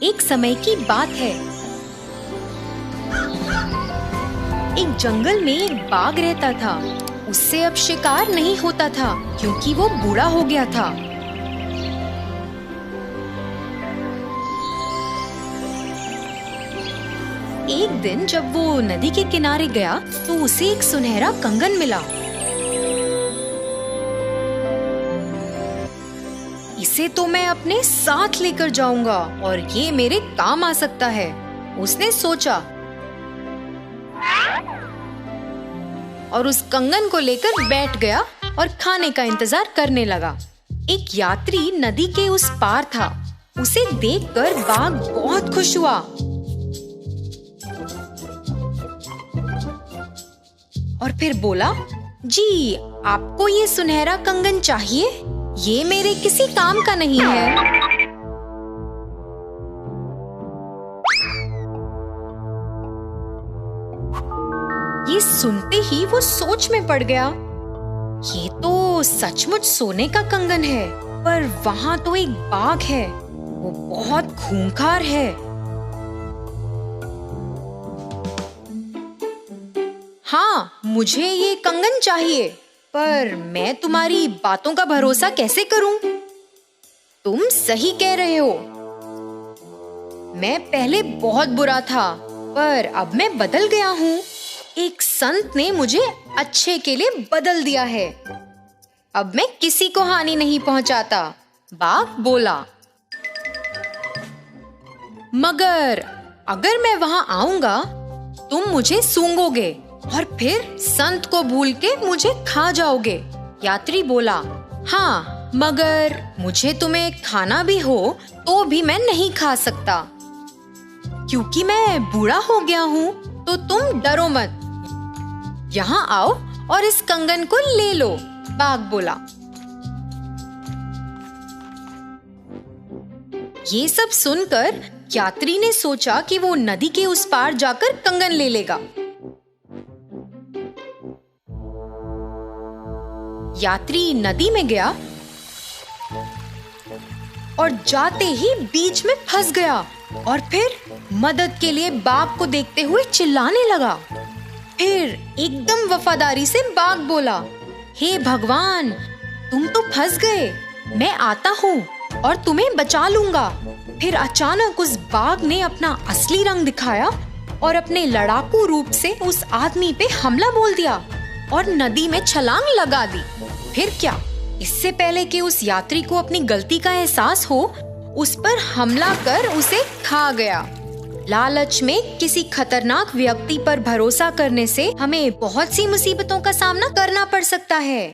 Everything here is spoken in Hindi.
एक समय की बात है। एक जंगल में एक बाघ रहता था। उससे अब शिकार नहीं होता था क्योंकि वो बूढ़ा हो गया था। एक दिन जब वो नदी के किनारे गया तो उसे एक सुनहरा कंगन मिला। इसे तो मैं अपने साथ लेकर जाऊंगा और ये मेरे काम आ सकता है, उसने सोचा और उस कंगन को लेकर बैठ गया और खाने का इंतजार करने लगा। एक यात्री नदी के उस पार था। उसे देखकर बाघ बहुत खुश हुआ और फिर बोला, जी आपको ये सुनहरा कंगन चाहिए? ये मेरे किसी काम का नहीं है। ये सुनते ही वो सोच में पड़ गया। ये तो सचमुच सोने का कंगन है, पर वहाँ तो एक बाघ है, वो बहुत खूंखार है। हाँ, मुझे ये कंगन चाहिए, पर मैं तुम्हारी बातों का भरोसा कैसे करूं? तुम सही कह रहे हो। मैं पहले बहुत बुरा था, पर अब मैं बदल गया हूँ। एक संत ने मुझे अच्छे के लिए बदल दिया है। अब मैं किसी को हानि नहीं पहुंचाता, बाघ बोला। मगर अगर मैं वहां आऊंगा, तुम मुझे सूंघोगे और फिर संत को भूल के मुझे खा जाओगे। यात्री बोला, हाँ, मगर मुझे तुम्हें खाना भी हो तो भी मैं नहीं खा सकता, क्योंकि मैं बूढ़ा हो गया हूँ। तो तुम डरो मत, यहाँ आओ और इस कंगन को ले लो, बाघ बोला। ये सब सुनकर यात्री ने सोचा कि वो नदी के उस पार जाकर कंगन ले लेगा। यात्री नदी में गया और जाते ही बीच में फंस गया और फिर मदद के लिए बाघ को देखते हुए चिल्लाने लगा। फिर एकदम वफादारी से बाघ बोला, हे भगवान, तुम तो फंस गए, मैं आता हूँ और तुम्हें बचा लूंगा। फिर अचानक उस बाघ ने अपना असली रंग दिखाया और अपने लड़ाकू रूप से उस आदमी पे हमला बोल दिया और नदी में छलांग लगा दी। फिर क्या, इससे पहले कि उस यात्री को अपनी गलती का एहसास हो, उस पर हमला कर उसे खा गया। लालच में किसी खतरनाक व्यक्ति पर भरोसा करने से हमें बहुत सी मुसीबतों का सामना करना पड़ सकता है।